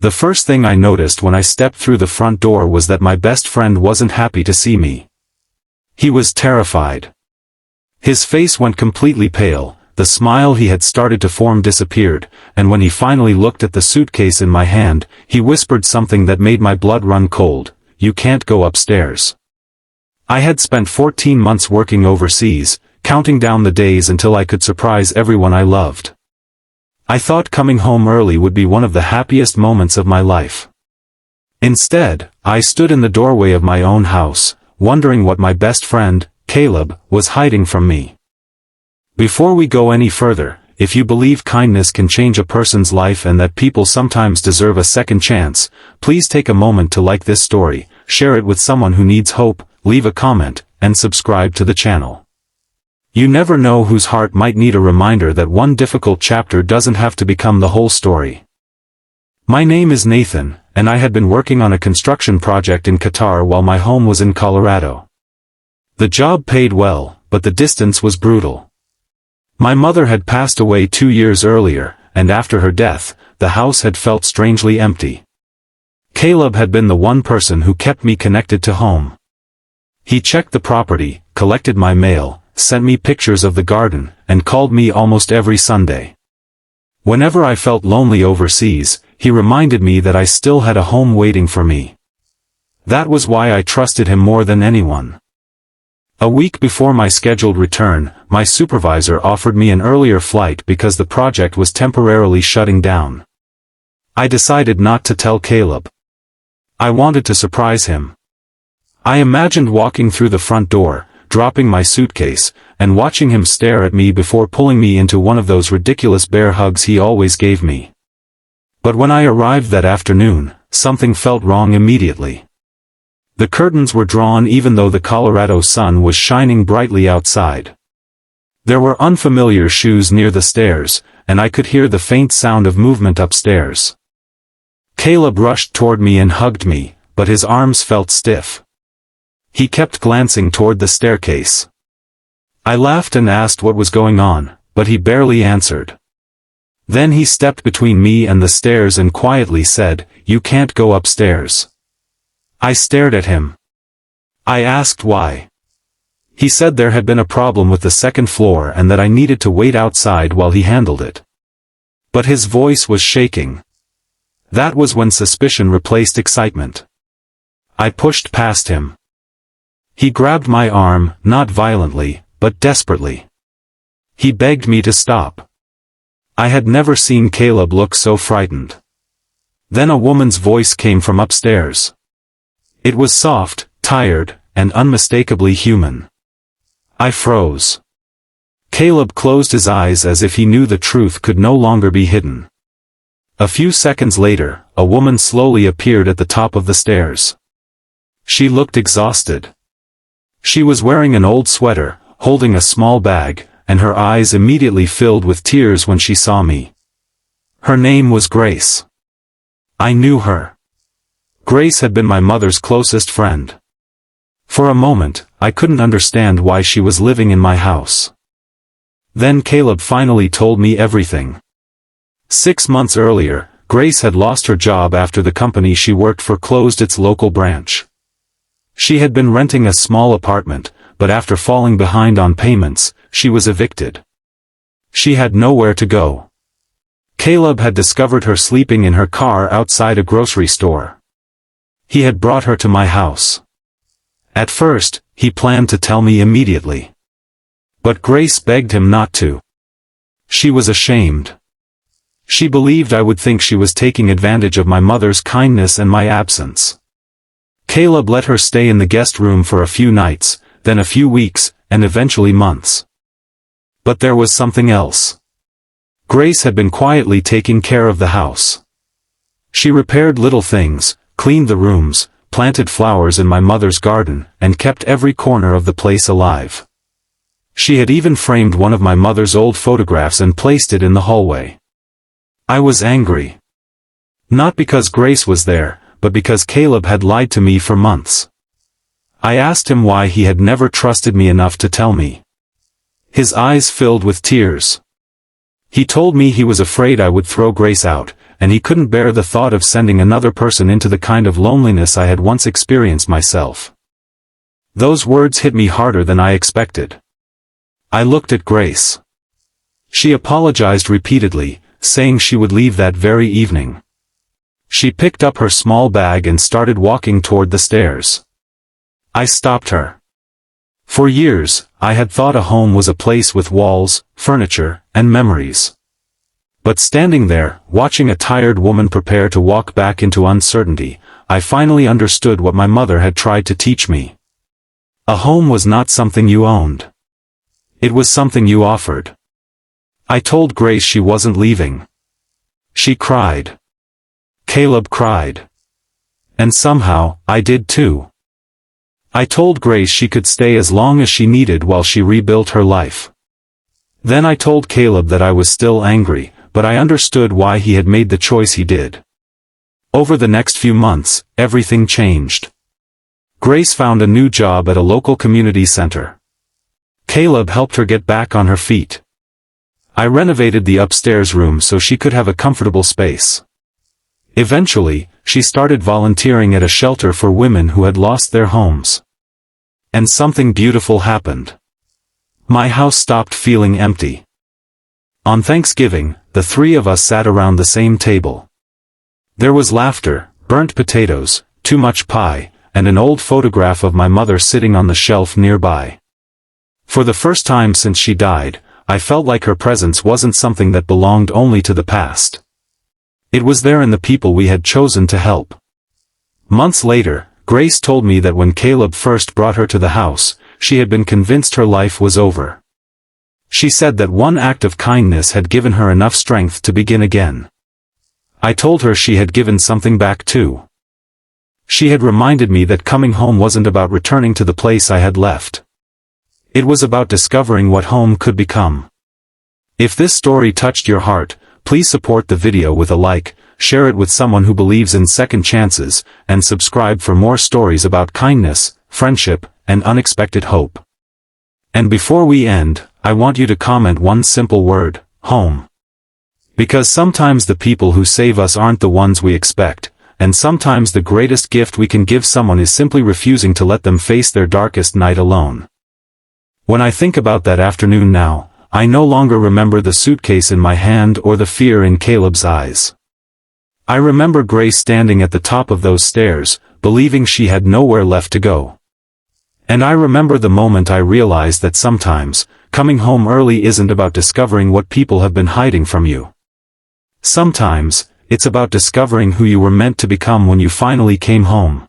The first thing I noticed when I stepped through the front door was that my best friend wasn't happy to see me. He was terrified. His face went completely pale, the smile he had started to form disappeared, and when he finally looked at the suitcase in my hand, he whispered something that made my blood run cold: "You can't go upstairs." I had spent 14 months working overseas, counting down the days until I could surprise everyone I loved. I thought coming home early would be one of the happiest moments of my life. Instead, I stood in the doorway of my own house, wondering what my best friend, Caleb, was hiding from me. Before we go any further, if you believe kindness can change a person's life and that people sometimes deserve a second chance, please take a moment to like this story, share it with someone who needs hope, leave a comment, and subscribe to the channel. You never know whose heart might need a reminder that one difficult chapter doesn't have to become the whole story. My name is Nathan, and I had been working on a construction project in Qatar while my home was in Colorado. The job paid well, but the distance was brutal. My mother had passed away 2 years earlier, and after her death, the house had felt strangely empty. Caleb had been the one person who kept me connected to home. He checked the property, collected my mail, sent me pictures of the garden, and called me almost every Sunday. Whenever I felt lonely overseas, he reminded me that I still had a home waiting for me. That was why I trusted him more than anyone. A week before my scheduled return, my supervisor offered me an earlier flight because the project was temporarily shutting down. I decided not to tell Caleb. I wanted to surprise him. I imagined walking through the front door, dropping my suitcase, and watching him stare at me before pulling me into one of those ridiculous bear hugs he always gave me. But when I arrived that afternoon, something felt wrong immediately. The curtains were drawn even though the Colorado sun was shining brightly outside. There were unfamiliar shoes near the stairs, and I could hear the faint sound of movement upstairs. Caleb rushed toward me and hugged me, but his arms felt stiff. He kept glancing toward the staircase. I laughed and asked what was going on, but he barely answered. Then he stepped between me and the stairs and quietly said, "You can't go upstairs." I stared at him. I asked why. He said there had been a problem with the second floor and that I needed to wait outside while he handled it. But his voice was shaking. That was when suspicion replaced excitement. I pushed past him. He grabbed my arm, not violently, but desperately. He begged me to stop. I had never seen Caleb look so frightened. Then a woman's voice came from upstairs. It was soft, tired, and unmistakably human. I froze. Caleb closed his eyes as if he knew the truth could no longer be hidden. A few seconds later, a woman slowly appeared at the top of the stairs. She looked exhausted. She was wearing an old sweater, holding a small bag, and her eyes immediately filled with tears when she saw me. Her name was Grace. I knew her. Grace had been my mother's closest friend. For a moment, I couldn't understand why she was living in my house. Then Caleb finally told me everything. 6 months earlier, Grace had lost her job after the company she worked for closed its local branch. She had been renting a small apartment, but after falling behind on payments, she was evicted. She had nowhere to go. Caleb had discovered her sleeping in her car outside a grocery store. He had brought her to my house. At first, he planned to tell me immediately. But Grace begged him not to. She was ashamed. She believed I would think she was taking advantage of my mother's kindness and my absence. Caleb let her stay in the guest room for a few nights, then a few weeks, and eventually months. But there was something else. Grace had been quietly taking care of the house. She repaired little things, cleaned the rooms, planted flowers in my mother's garden, and kept every corner of the place alive. She had even framed one of my mother's old photographs and placed it in the hallway. I was angry. Not because Grace was there, but because Caleb had lied to me for months. I asked him why he had never trusted me enough to tell me. His eyes filled with tears. He told me he was afraid I would throw Grace out, and he couldn't bear the thought of sending another person into the kind of loneliness I had once experienced myself. Those words hit me harder than I expected. I looked at Grace. She apologized repeatedly, saying she would leave that very evening. She picked up her small bag and started walking toward the stairs. I stopped her. For years, I had thought a home was a place with walls, furniture, and memories. But standing there, watching a tired woman prepare to walk back into uncertainty, I finally understood what my mother had tried to teach me. A home was not something you owned. It was something you offered. I told Grace she wasn't leaving. She cried. Caleb cried. And somehow, I did too. I told Grace she could stay as long as she needed while she rebuilt her life. Then I told Caleb that I was still angry, but I understood why he had made the choice he did. Over the next few months, everything changed. Grace found a new job at a local community center. Caleb helped her get back on her feet. I renovated the upstairs room so she could have a comfortable space. Eventually, she started volunteering at a shelter for women who had lost their homes. And something beautiful happened. My house stopped feeling empty. On Thanksgiving, the three of us sat around the same table. There was laughter, burnt potatoes, too much pie, and an old photograph of my mother sitting on the shelf nearby. For the first time since she died, I felt like her presence wasn't something that belonged only to the past. It was there in the people we had chosen to help. Months later, Grace told me that when Caleb first brought her to the house, she had been convinced her life was over. She said that one act of kindness had given her enough strength to begin again. I told her she had given something back too. She had reminded me that coming home wasn't about returning to the place I had left. It was about discovering what home could become. If this story touched your heart, please support the video with a like, share it with someone who believes in second chances, and subscribe for more stories about kindness, friendship, and unexpected hope. And before we end, I want you to comment one simple word: home. Because sometimes the people who save us aren't the ones we expect, and sometimes the greatest gift we can give someone is simply refusing to let them face their darkest night alone. When I think about that afternoon now, I no longer remember the suitcase in my hand or the fear in Caleb's eyes. I remember Grace standing at the top of those stairs, believing she had nowhere left to go. And I remember the moment I realized that sometimes, coming home early isn't about discovering what people have been hiding from you. Sometimes, it's about discovering who you were meant to become when you finally came home.